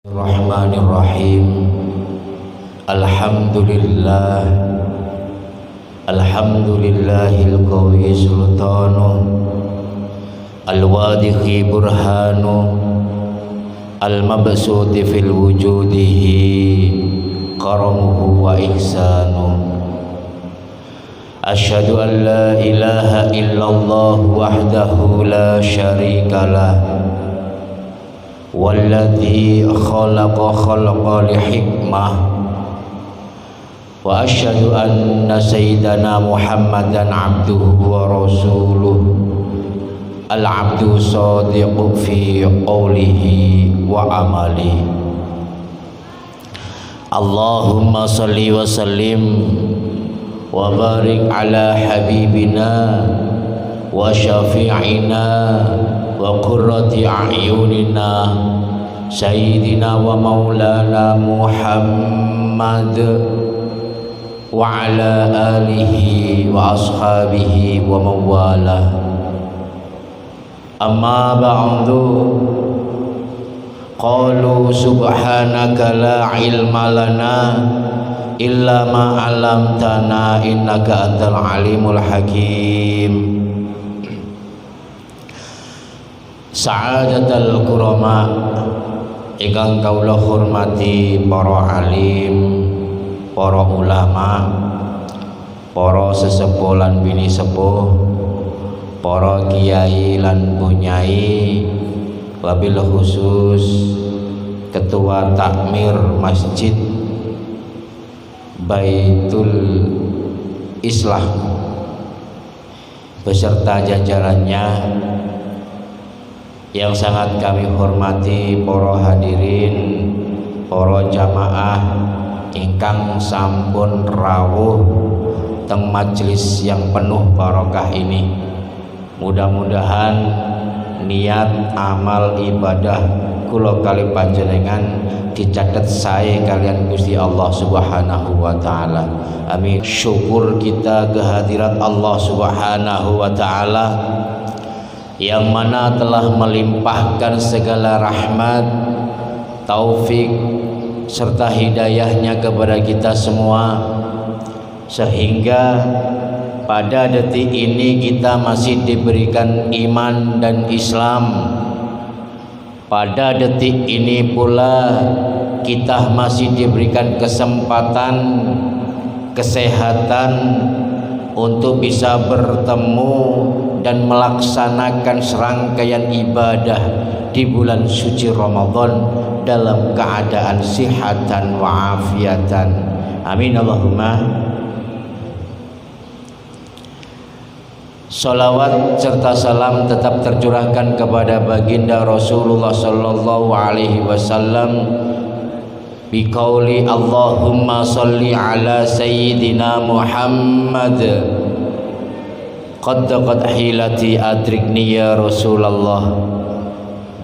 Bismillahirrahmanirrahim. Alhamdulillah. Alhamdulillahil qawi sultanu al-wadihi burhanu al-mabsuti fil wujudihi karamuhu wa ihsanu. Asyhadu an la ilaha illallah wahdahu la syarikalah walladzi khalaqa lihikmah wa asyhadu anna sayyidana Muhammadan abduhu wa rasuluh al-abdu shadiqu fi qawlihi wa amali. Allahumma salli wa sallim wa barik ala habibina wa syafi'ina wa qurrati a'yunina sayyidina wa maulana Muhammad wa ala alihi wa ashabihi wa mawalah. Amma ba'du, qalu subhanaka la ilma lana illa ma 'allamtana innaka antal alimul hakim. Sa'adatul kurama ingkang kaula hormati para alim, para ulama, para sesepuh lan bini sepuh, para kiai lan bunyai, wabil khusus ketua takmir Masjid Baitul Islah beserta jajarannya yang sangat kami hormati, para hadirin, para jamaah ingkang sampun rawuh teng majelis yang penuh barokah ini. Mudah-mudahan niat amal ibadah kula kali panjenengan dicatat sae kalian Gusti Allah Subhanahu wa taala. Amin. Syukur kita kehadirat Allah Subhanahu wa taala yang mana telah melimpahkan segala rahmat, taufik serta hidayahnya kepada kita semua, sehingga pada detik ini kita masih diberikan iman dan Islam. Pada detik ini pula kita masih diberikan kesempatan, kesehatan untuk bisa bertemu dan melaksanakan serangkaian ibadah di bulan suci Ramadan dalam keadaan sihatan wa afiatan. Amin Allahumma. Salawat serta salam tetap tercurahkan kepada baginda Rasulullah sallallahu alaihi wasallam biqauli Allahumma salli ala sayyidina Muhammad. Qad hilati adrikni ya Rasulullah.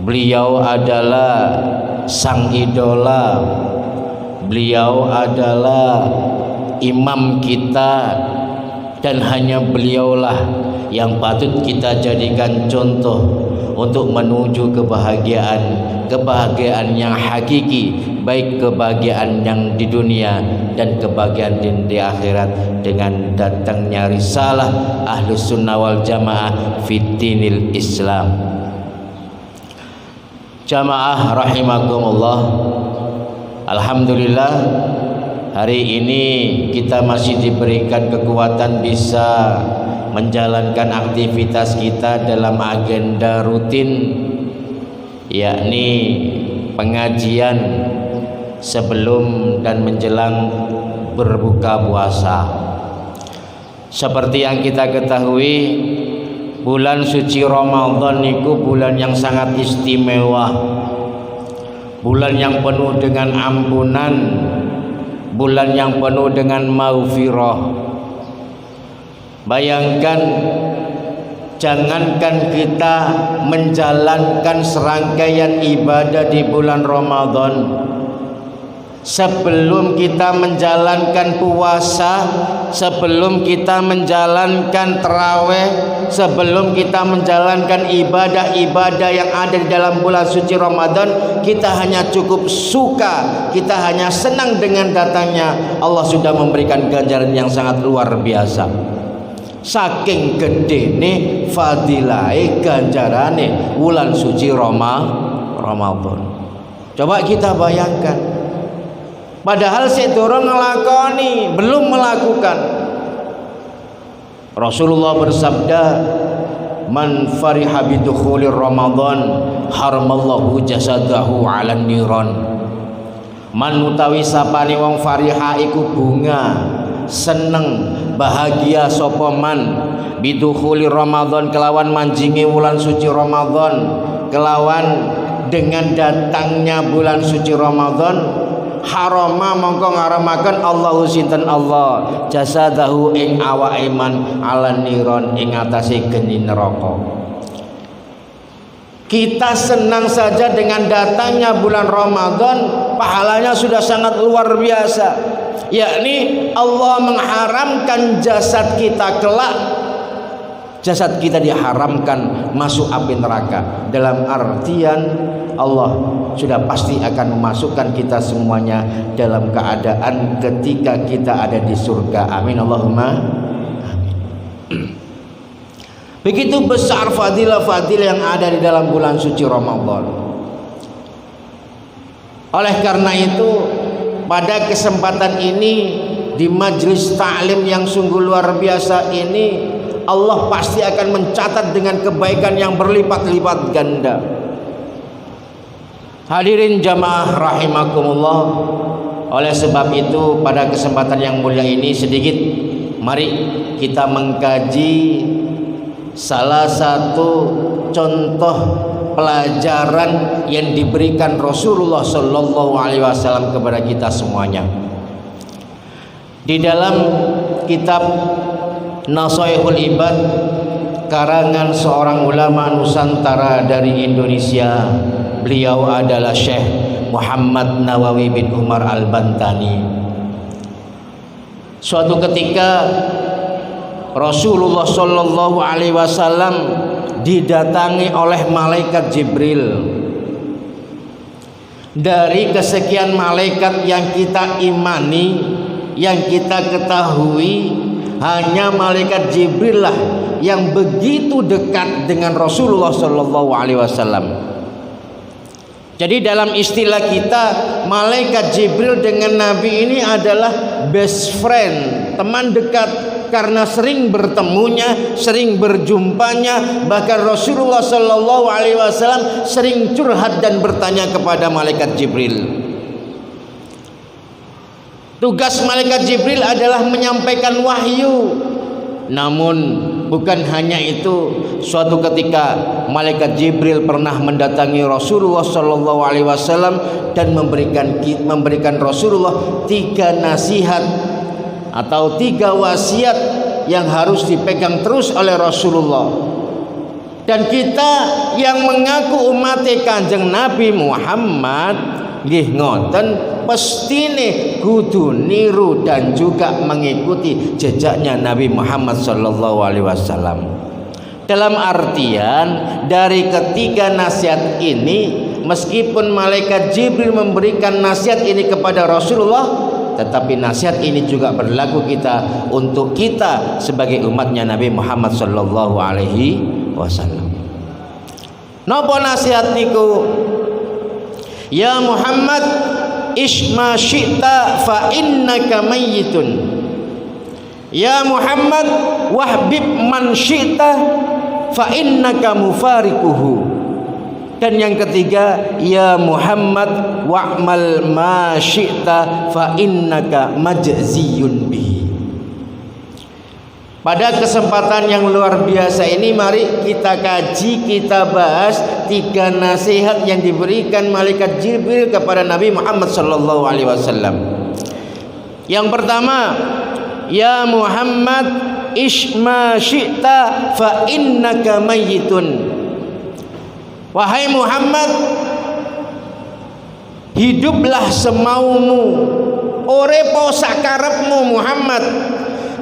Beliau adalah sang idola, beliau adalah imam kita, dan hanya beliaulah yang patut kita jadikan contoh untuk menuju kebahagiaan yang hakiki, baik kebahagiaan yang di dunia dan kebahagiaan di akhirat, dengan datangnya risalah Ahlus Sunnah wal Jamaah Fiddinil Islam. Jamaah rahimakumullah, alhamdulillah hari ini kita masih diberikan kekuatan bisa menjalankan aktivitas kita dalam agenda rutin, yakni pengajian sebelum dan menjelang berbuka puasa. Seperti yang kita ketahui, bulan suci Ramadan itu bulan yang sangat istimewa, bulan yang penuh dengan ampunan, bulan yang penuh dengan maghfirah. Bayangkan, jangankan kita menjalankan serangkaian ibadah di bulan Ramadan, sebelum kita menjalankan puasa, sebelum kita menjalankan tarawih, sebelum kita menjalankan ibadah-ibadah yang ada di dalam bulan suci Ramadan, kita hanya cukup suka, kita hanya senang dengan datangnya, Allah sudah memberikan ganjaran yang sangat luar biasa. Saking gedene fadilahe ganjarane bulan suci Ramadan. Coba kita bayangkan. Padahal sedurung ngelakoni, belum melakukan. Rasulullah bersabda, "Man fariha bidukhulir Ramadan, haramallahu jasadahu 'alan niran." Man utawi sapane wong fariha iku bunga, seneng, bahagia sapa man bidukhulir Ramadan kelawan manjinge wulan suci Ramadan, kelawan dengan datangnya bulan suci Ramadan, harama mongko ngaramaken Allahu sinten Allah jasadahu ing awake man alan niron ing atase geni neraka. Kita senang saja dengan datangnya bulan Ramadan, pahalanya sudah sangat luar biasa, yakni Allah mengharamkan jasad kita kelak. Jasad kita diharamkan masuk api neraka. Dalam artian Allah sudah pasti akan memasukkan kita semuanya dalam keadaan ketika kita ada di surga. Amin Allahumma amin. Begitu besar fadilah-fadilah yang ada di dalam bulan suci Ramadan. Oleh karena itu, pada kesempatan ini di majelis ta'lim yang sungguh luar biasa ini, Allah pasti akan mencatat dengan kebaikan yang berlipat-lipat ganda. Hadirin jamaah rahimakumullah. Oleh sebab itu, pada kesempatan yang mulia ini sedikit mari kita mengkaji salah satu contoh pelajaran yang diberikan Rasulullah sallallahu alaihi wasallam kepada kita semuanya. Di dalam kitab Nasaihul Ibad karangan seorang ulama Nusantara dari Indonesia, beliau adalah Syekh Muhammad Nawawi bin Umar Al-Bantani. Suatu ketika Rasulullah sallallahu alaihi wasallam didatangi oleh malaikat Jibril. Dari kesekian malaikat yang kita imani, yang kita ketahui, hanya malaikat Jibril lah yang begitu dekat dengan Rasulullah sallallahu alaihi wasallam. Jadi dalam istilah kita, malaikat Jibril dengan Nabi ini adalah best friend, teman dekat, karena sering bertemunya, sering berjumpanya. Bahkan Rasulullah sallallahu alaihi wasallam sering curhat dan bertanya kepada malaikat Jibril. Tugas malaikat Jibril adalah menyampaikan wahyu. Namun bukan hanya itu, suatu ketika malaikat Jibril pernah mendatangi Rasulullah sallallahu alaihi wasallam dan memberikan Rasulullah 3 nasihat atau 3 wasiat yang harus dipegang terus oleh Rasulullah. Dan kita yang mengaku umat Kanjeng Nabi Muhammad nggih ngoten, pestine kudu niru dan juga mengikuti jejaknya Nabi Muhammad sallallahu alaihi wasallam. Dalam artian, dari ketiga nasihat ini, meskipun malaikat Jibril memberikan nasihat ini kepada Rasulullah, tetapi nasihat ini juga berlaku untuk kita sebagai umatnya Nabi Muhammad sallallahu alaihi wasallam. Napa nasihat niku? Ya Muhammad, isma syi'ta fa innaka mayyitun. Ya Muhammad, wahbib man syi'ta fa innaka mufariquhu. Dan yang ketiga, ya Muhammad, wa'mal ma syi'ta fa innaka majziyun bihi. Pada kesempatan yang luar biasa ini, mari kita kaji, kita bahas 3 nasihat yang diberikan malaikat Jibril kepada Nabi Muhammad sallallahu alaihi wasallam. Yang pertama, ya Muhammad, isma syi'ta fa innaka mayyitun. Wahai Muhammad, hiduplah semaumu, orepo sakarepmu Muhammad,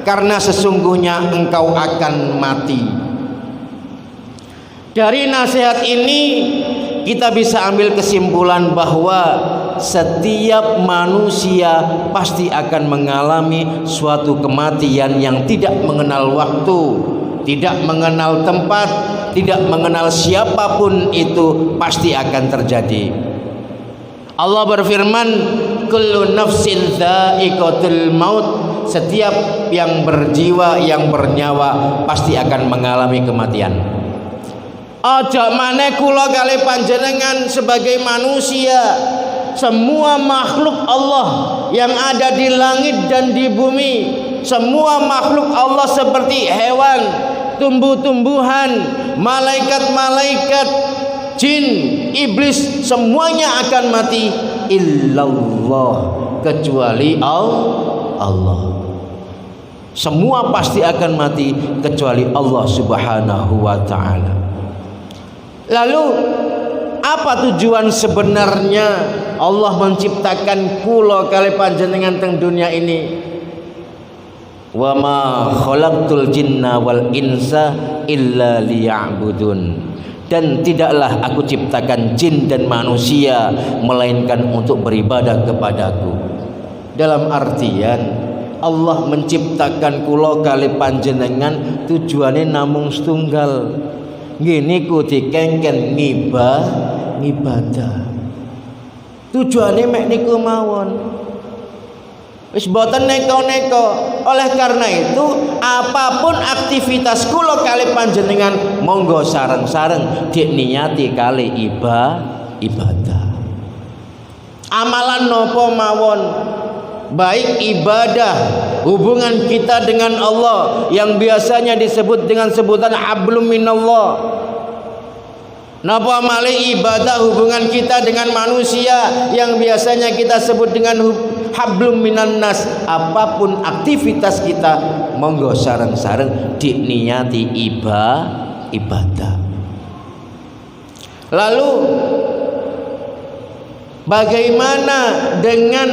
karena sesungguhnya engkau akan mati. Dari nasihat ini kita bisa ambil kesimpulan bahwa setiap manusia pasti akan mengalami suatu kematian yang tidak mengenal waktu, tidak mengenal tempat, tidak mengenal siapapun, itu pasti akan terjadi. Allah berfirman, kullu nafsin dha'iqatul maut, setiap yang berjiwa, yang bernyawa pasti akan mengalami kematian. Aja maneh kula kali panjenengan sebagai manusia, semua makhluk Allah yang ada di langit dan di bumi, semua makhluk Allah seperti hewan, tumbuh-tumbuhan, malaikat-malaikat, jin, iblis, semuanya akan mati illallah, kecuali Allah. Semua pasti akan mati kecuali Allah Subhanahu wa ta'ala. Lalu apa tujuan sebenarnya Allah menciptakan kula kali panjenengan teng dunia ini? Wa ma khalaqtul jinna wal insa illa liya'budun. Dan tidaklah aku ciptakan jin dan manusia melainkan untuk beribadah kepadaku. Dalam artian Allah menciptakan kula kali panjenengan tujuannya namung setunggal. Gini ku dikengken ngibadah. Tujuannya mek niku mawon. Wis boten neko-neko. Oleh karena itu, apapun aktivitas kula kali panjenengan monggo sareng-sareng diniati kali ibadah. Amalan nopo mawon, baik ibadah, hubungan kita dengan Allah yang biasanya disebut dengan sebutan hablum minallah. Napa malih ibadah hubungan kita dengan manusia yang biasanya kita sebut dengan hablum minan nas. Apapun aktivitas kita monggo sareng-sareng diniati ibadah. Lalu bagaimana dengan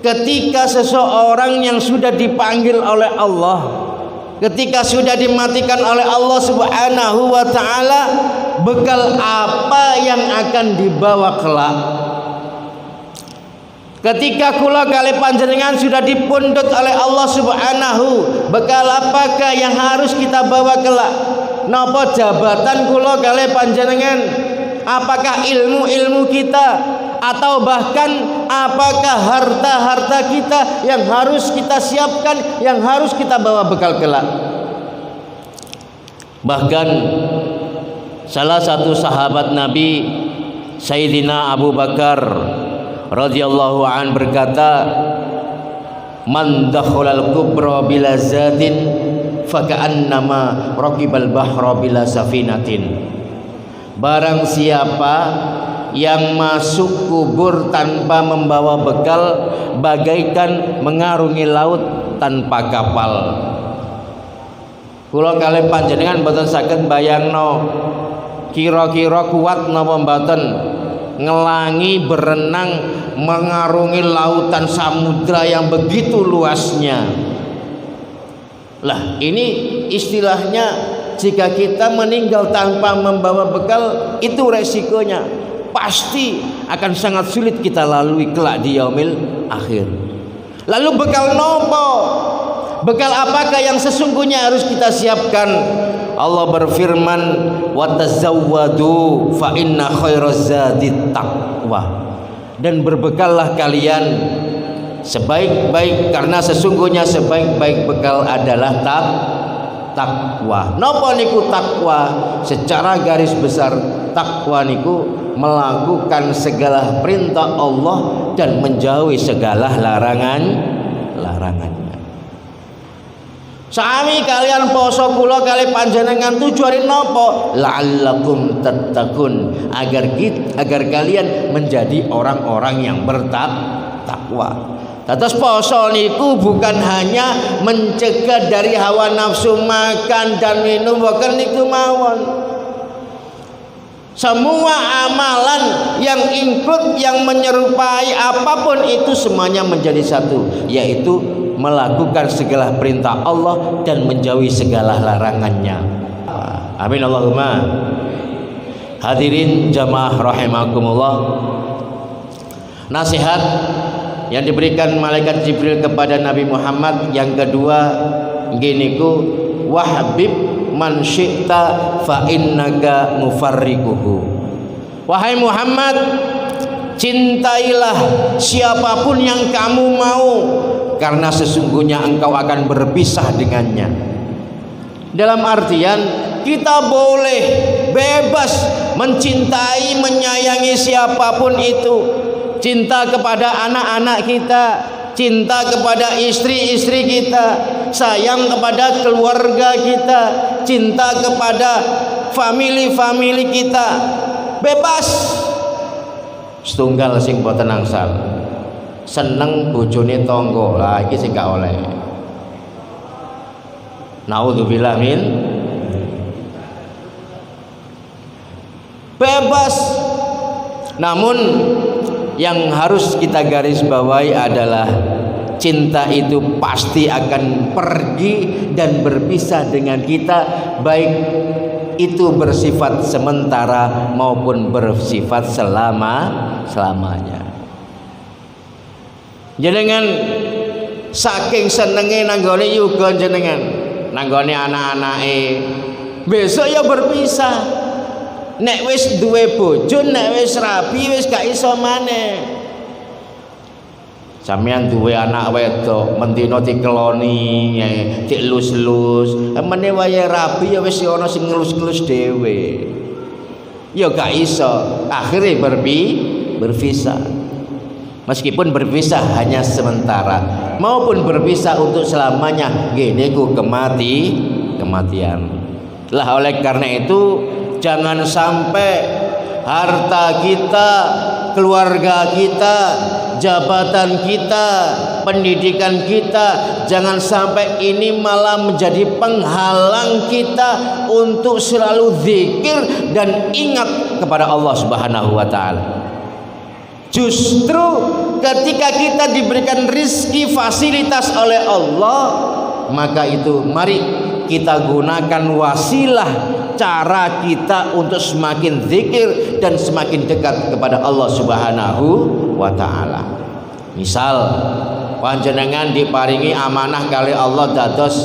ketika seseorang yang sudah dipanggil oleh Allah, ketika sudah dimatikan oleh Allah Subhanahu wa ta'ala, bekal apa yang akan dibawa kelak? Ketika kula kali panjenengan sudah dipundhut oleh Allah Subhanahu, bekal apakah yang harus kita bawa kelak? Napa jabatan kula kali panjenengan? Apakah ilmu-ilmu kita? Atau bahkan apakah harta-harta kita yang harus kita siapkan, yang harus kita bawa bekal kelak? Bahkan salah satu sahabat Nabi, Sayyidina Abu Bakar radhiyallahu an berkata, man dakhalal kubra bila zadin faka'annama raqibal bahra bila safinatin. Barang siapa yang masuk kubur tanpa membawa bekal, bagaikan mengarungi laut tanpa kapal. Kula kalih panjenengan mboten saged bayangno kira-kira kuat napa mboten ngelangi berenang mengarungi lautan samudra yang begitu luasnya. Lah ini istilahnya jika kita meninggal tanpa membawa bekal, itu resikonya pasti akan sangat sulit kita lalui kelak di yaumil akhir. Lalu bekal nopo? Bekal apakah yang sesungguhnya harus kita siapkan? Allah berfirman, wa tazawwadu fa inna khairaz zadit taqwa. Dan berbekallah kalian sebaik-baik, karena sesungguhnya sebaik-baik bekal adalah takwa. Napa niku takwa? Secara garis besar takwa niku melakukan segala perintah Allah dan menjauhi segala larangannya. Sami kalian poso kula kali panjenengan tujuane napa? La'allakum tattaqun, agar kalian menjadi orang-orang yang bertakwa. Terus poso niku bukan hanya mencegah dari hawa nafsu makan dan minum, bukan niku mawon. Semua amalan yang include, yang menyerupai apapun itu semuanya menjadi satu, yaitu melakukan segala perintah Allah dan menjauhi segala larangannya. Amin Allahumma. Hadirin jamaah rahimakumullah, nasihat yang diberikan malaikat Jibril kepada Nabi Muhammad yang kedua gini ku, wahbib man syi'ta fa innaka mufarriquhu. Wahai Muhammad, cintailah siapapun yang kamu mau, karena sesungguhnya engkau akan berpisah dengannya. Dalam artian kita boleh bebas mencintai, menyayangi siapapun itu. Cinta kepada anak-anak kita, cinta kepada istri-istri kita, sayang kepada keluarga kita, cinta kepada family kita, bebas. Setunggal sing boten angsal, seneng bojone tangga, lah iki sing gak oleh. Naudzubillah min. Bebas. Namun yang harus kita garis bawahi adalah cinta itu pasti akan pergi dan berpisah dengan kita, baik itu bersifat sementara maupun bersifat selamanya. Jenengan saking senenge nanggone yuga jenengan, nanggone anak-anake, besok ya berpisah. Nek wis duwe bojo, nek wis rabi, wis gak iso maneh. Sampeyan duwe anak wedok, mentino dikeloni, dilus-lus. Emene wayahe rabi ya wis ana sing ngelus-ngelus dhewe. Ya gak iso, akhirnya berpisah. Meskipun berpisah hanya sementara maupun berpisah untuk selamanya, gini ku kematian. Lah oleh karena itu jangan sampai harta kita, keluarga kita, jabatan kita, pendidikan kita, jangan sampai ini malah menjadi penghalang kita untuk selalu zikir dan ingat kepada Allah Subhanahu wa taala. Justru ketika kita diberikan rizki, fasilitas oleh Allah, maka itu mari kita gunakan wasilah, cara kita untuk semakin zikir dan semakin dekat kepada Allah Subhanahu wa taala. Misal panjenengan diparingi amanah kali Allah dados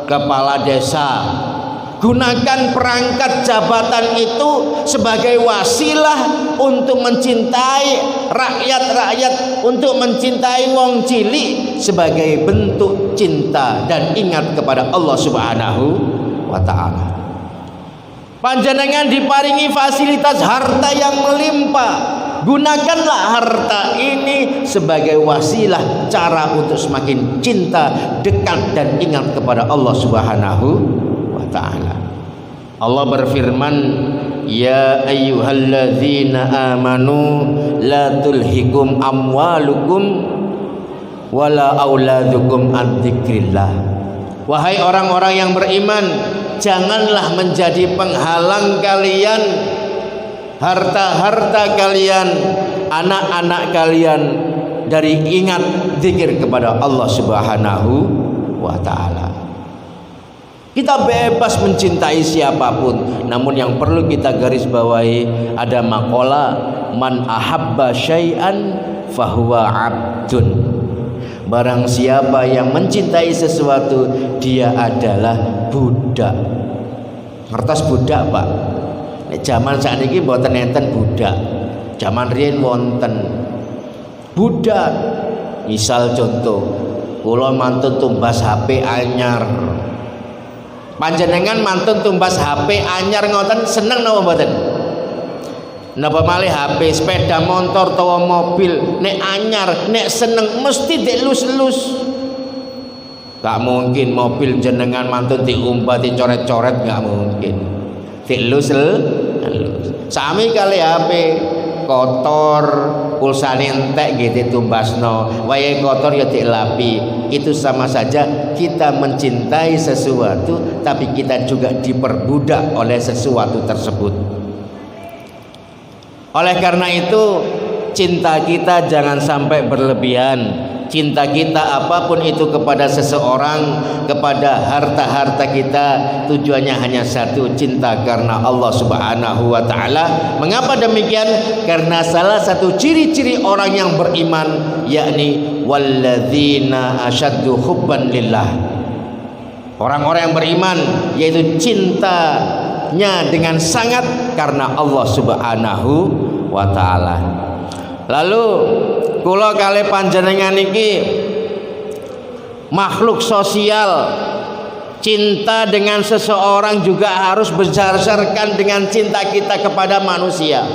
kepala desa, gunakan perangkat jabatan itu sebagai wasilah untuk mencintai rakyat-rakyat, untuk mencintai wong cilik sebagai bentuk cinta dan ingat kepada Allah Subhanahu wa taala. Panjenengan diparingi fasilitas harta yang melimpah, gunakanlah harta ini sebagai wasilah, cara untuk semakin cinta, dekat dan ingat kepada Allah Subhanahu wa ta'ala. Allah berfirman, ya ayyuhalladzina amanu la tulhikum amwalukum wala auladukum an dzikrillah. Wahai orang-orang yang beriman, janganlah menjadi penghalang kalian harta-harta kalian, anak-anak kalian dari ingat zikir kepada Allah Subhanahu wa ta'ala. Kita bebas mencintai siapapun, namun yang perlu kita garis bawahi ada maqala, man ahabba syai'an fahuwa abdun. Barang siapa yang mencintai sesuatu, dia adalah budak. Ngertos budak, Pak? Nek zaman sakniki mboten enten budak. Zaman riyen wonten budak. Misal contoh, kula mantun tumbas HP anyar. Panjenengan mantun tumbas HP anyar ngoten seneng napa mboten? Napa malih HP sepeda motor utawa mobil nek anyar, nek seneng mesti dilus-lus. Gak mungkin mobil jenengan mantun diumpah dicoret-coret, gak mungkin. Dilus. Sami kali HP kotor, pulsane entek gitu tumbasno, wayahe kotor ya dilapi. Itu sama saja kita mencintai sesuatu tapi kita juga diperbudak oleh sesuatu tersebut. Oleh karena itu, cinta kita jangan sampai berlebihan. Cinta kita apapun itu kepada seseorang, kepada harta-harta kita, tujuannya hanya satu, cinta karena Allah Subhanahu wa taala. Mengapa demikian? Karena salah satu ciri-ciri orang yang beriman yakni walladzina asyaddu hubban lillah. Orang-orang yang beriman yaitu cintanya dengan sangat karena Allah Subhanahu wa taala. Lalu kula kalih panjenengan iki makhluk sosial, cinta dengan seseorang juga harus berdasarkan dengan cinta kita kepada manusia.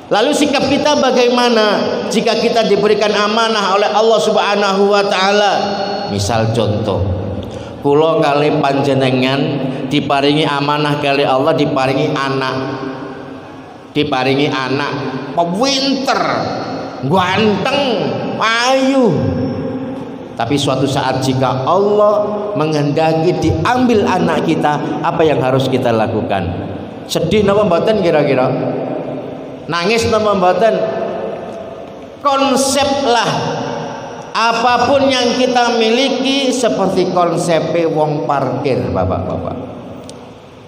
Lalu sikap kita bagaimana jika kita diberikan amanah oleh Allah Subhanahu wa taala? Misal contoh, kula kalih panjenengan diparingi amanah kali Allah, diparingi anak pinter, ganteng, ayu. Tapi suatu saat jika Allah menghendaki diambil anak kita, apa yang harus kita lakukan? Sedih napa mboten kira-kira? Nangis napa mboten? Konseplah apapun yang kita miliki seperti konsep wong parkir, bapak-bapak.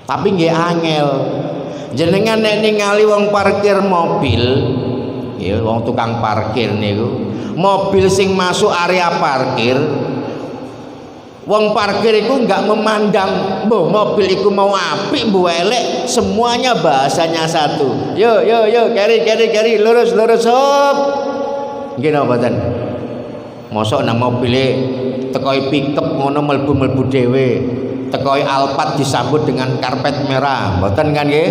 Tapi nggih angel. Jenengan nek ningali wong parkir mobil, ya wong tukang parkir niku, mobil sing masuk area parkir, wong parkir iku enggak memandang, mbah mobil iku mau apik mbah elek, semuanya bahasanya satu. Yo, keri, lurus hop. Nggih napa mboten? Mosok nang mobile tekoi pickup ngono mlebu dhewe. Tekoi Alphard disambut dengan karpet merah, mboten kan nggih?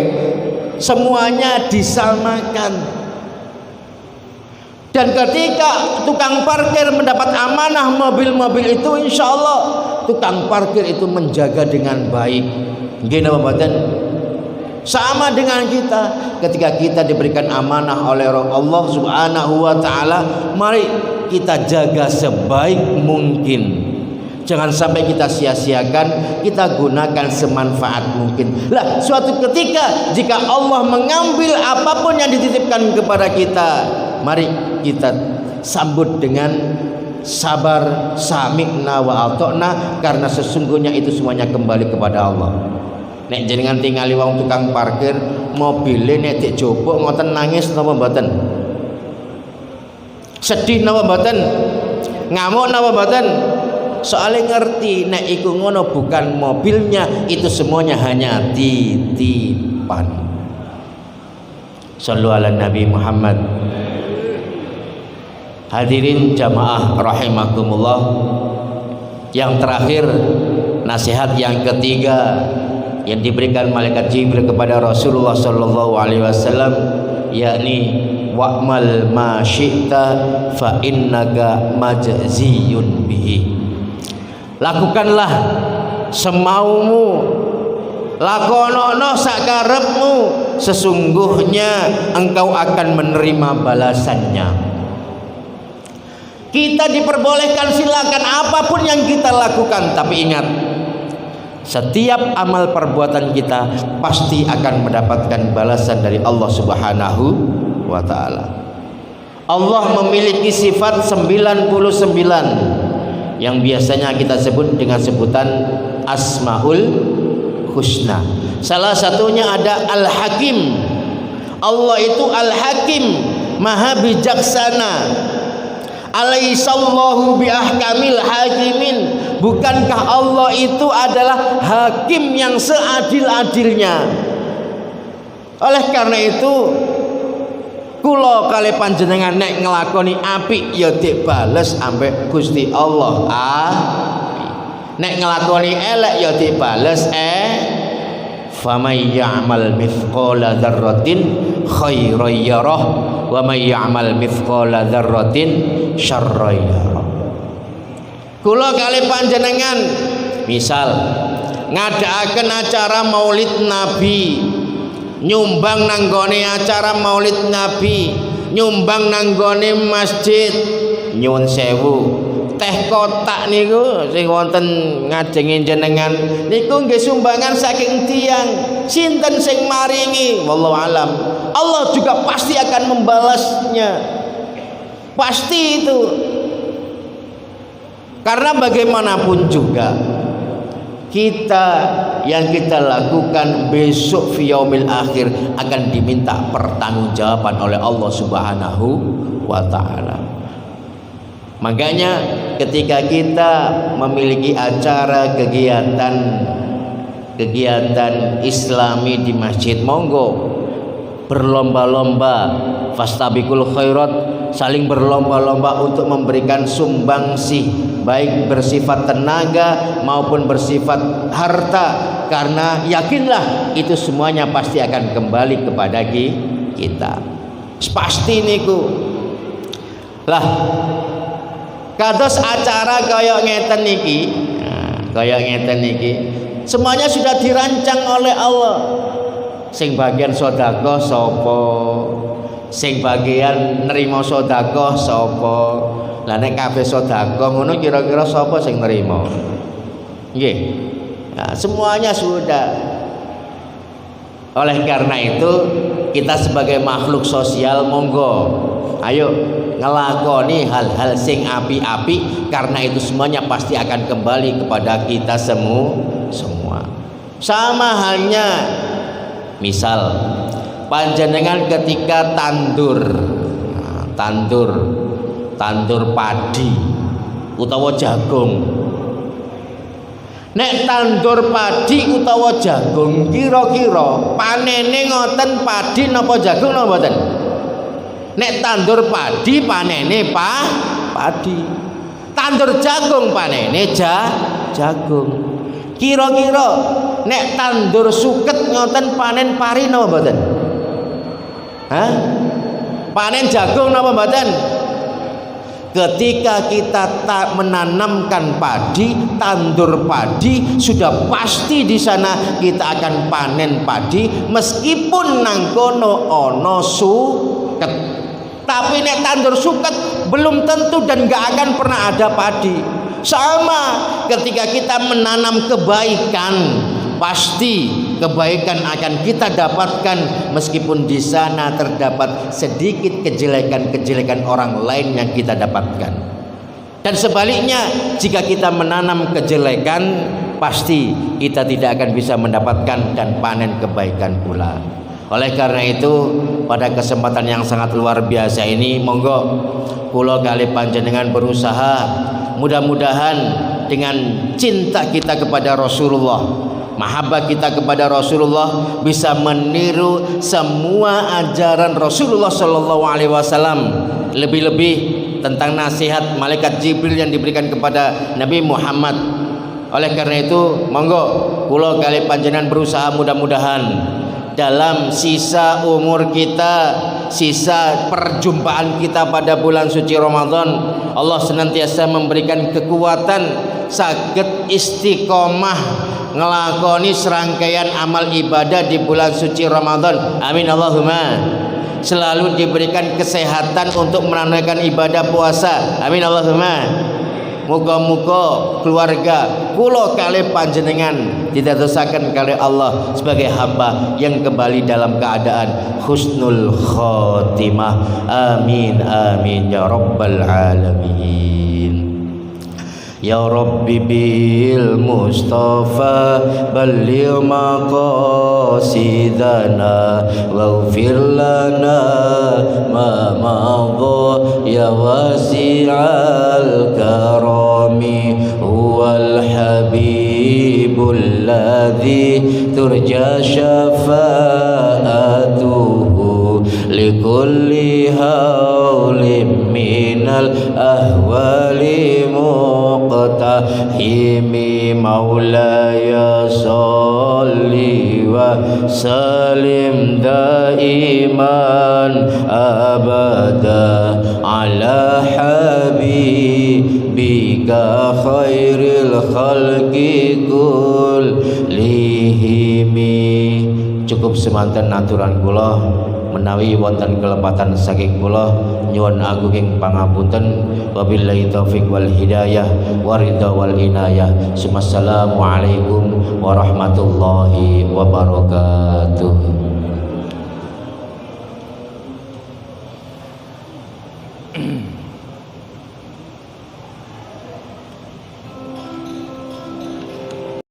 Semuanya disamakan. Dan ketika tukang parkir mendapat amanah mobil-mobil itu, insya Allah tukang parkir itu menjaga dengan baik. Nggih napa mboten? Sama dengan kita, ketika kita diberikan amanah oleh Allah Subhanahu wa taala, mari kita jaga sebaik mungkin. Jangan sampai kita sia-siakan, kita gunakan semanfaat mungkin. Lah, suatu ketika jika Allah mengambil apapun yang dititipkan kepada kita, mari kita sambut dengan sabar, sami'na wa ata'na, karena sesungguhnya itu semuanya kembali kepada Allah. Nek jenengan tingali wong tukang parkir, mobile nek dik jopok ngoten nangis napa mboten? Sedih napa mboten? Ngamuk napa mboten? Soalnya ngerti nek iku ngono bukan mobilnya, itu semuanya hanya titipan. Shallu ala Nabi Muhammad. Hadirin jamaah rahimakumullah. Yang terakhir, nasihat yang ketiga yang diberikan malaikat Jibril kepada Rasulullah sallallahu alaihi wasallam, yakni wa'mal ma syi'ta fa innaka majziyun bihi. Lakukanlah semaumu, lakonono sakarepmu, sesungguhnya engkau akan menerima balasannya. Kita diperbolehkan, silakan apapun yang kita lakukan, tapi ingat, setiap amal perbuatan kita pasti akan mendapatkan balasan dari Allah Subhanahu wa taala. Allah memiliki sifat 99 yang biasanya kita sebut dengan sebutan Asmaul Husna. Salah satunya ada Al-Hakim. Allah itu Al-Hakim, Maha bijaksana. Alaihissallahu biahkamil hakimin. Bukankah Allah itu adalah hakim yang seadil-adilnya? Oleh karena itu, kula kali panjenengan nek ngelakoni apik ya dibales ambek Gusti Allah. Nek ngelakoni elek ya dibales famay ya'mal mithqala dzarratin khairan yarah wa may ya'mal mithqala dzarratin syarran yarah. Kula kali panjenengan misal ngadakaken acara Maulid Nabi, nyumbang nanggone acara Maulid Nabi, nyumbang nanggone masjid, nyuwun sewu, teh kotak niku sing wonten ngajenge jenengan niku nggih sumbangan saking tiyang. Sinten sing maringi? Wallahu alam. Allah juga pasti akan membalasnya. Pasti itu. Karena bagaimanapun juga kita yang kita lakukan besok fi yaumil akhir akan diminta pertanggungjawaban oleh Allah Subhanahu wa taala. Makanya ketika kita memiliki acara kegiatan Islami di masjid, monggo berlomba-lomba, fastabiqul khairat, saling berlomba-lomba untuk memberikan sumbangsih baik bersifat tenaga maupun bersifat harta, karena yakinlah itu semuanya pasti akan kembali kepada kita. Pasti niku. Lah kados acara kaya ngeten niki, semuanya sudah dirancang oleh Allah. Sing bagian sedekah sapa? Sing bagian nerima sedekah sapa? Lah nek kabeh sedekah ngono kira-kira sapa sing nerima? Nggih. Nah, semuanya sudah. Oleh karena itu kita sebagai makhluk sosial monggo ayo ngelakoni hal-hal sing api-api, karena itu semuanya pasti akan kembali kepada kita semua. Sama halnya misal panjenengan ketika tandur padi utawa jagung. Nek tandur padi utawa jagung kira-kira panene ngoten padi napa jagung napa mboten? Nek tandur padi panene padi. Tandur jagung panene jagung. Kira-kira nek tandur suket ngoten panen pari napa mboten? Hah? Panen jagung napa mboten? Ketika kita menanamkan padi, tandur padi, sudah pasti di sana kita akan panen padi meskipun nang kono ana suket. Tapi nek tandur suket belum tentu dan gak akan pernah ada padi. Sama ketika kita menanam kebaikan, pasti kebaikan akan kita dapatkan meskipun di sana terdapat sedikit kejelekan-kejelekan orang lain yang kita dapatkan. Dan sebaliknya, jika kita menanam kejelekan, pasti kita tidak akan bisa mendapatkan dan panen kebaikan pula. Oleh karena itu, pada kesempatan yang sangat luar biasa ini, monggo kula kali panjenengan berusaha, mudah-mudahan dengan cinta kita kepada Rasulullah, mahabbah kita kepada Rasulullah, bisa meniru semua ajaran Rasulullah Shallallahu Alaihi Wasallam. Lebih-lebih tentang nasihat malaikat Jibril yang diberikan kepada Nabi Muhammad. Oleh karena itu, monggo kula kali panjenengan berusaha, mudah-mudahan dalam sisa umur kita, sisa perjumpaan kita pada bulan suci Ramadan, Allah senantiasa memberikan kekuatan saged istiqomah ngelakoni serangkaian amal ibadah di bulan suci Ramadan. Amin Allahumma. Selalu diberikan kesehatan untuk menunaikan ibadah puasa. Amin Allahumma. Muga-muga keluarga kula kalih panjenengan didadosaken kalih Allah sebagai hamba yang kembali dalam keadaan husnul khotimah. Amin amin ya rabbal alamin. Ya Rabbi bil Mustafa balligh maqasidana waghfir lana ma madha ya wasi'al karami huwal habibul ladzi turja syafa'atuhu likulli hawlim minal ahwali muqtahimi maulaya salli wa salim daiman abada ala habibika khairil khalqi kullihimi. Cukup semanten aturan kula, menawi wonten kelepatan saking kula nyuwun agunging pangapunten. Wabillahi taufik wal hidayah waridha wal inayah. Assalamualaikum warahmatullahi wabarakatuh.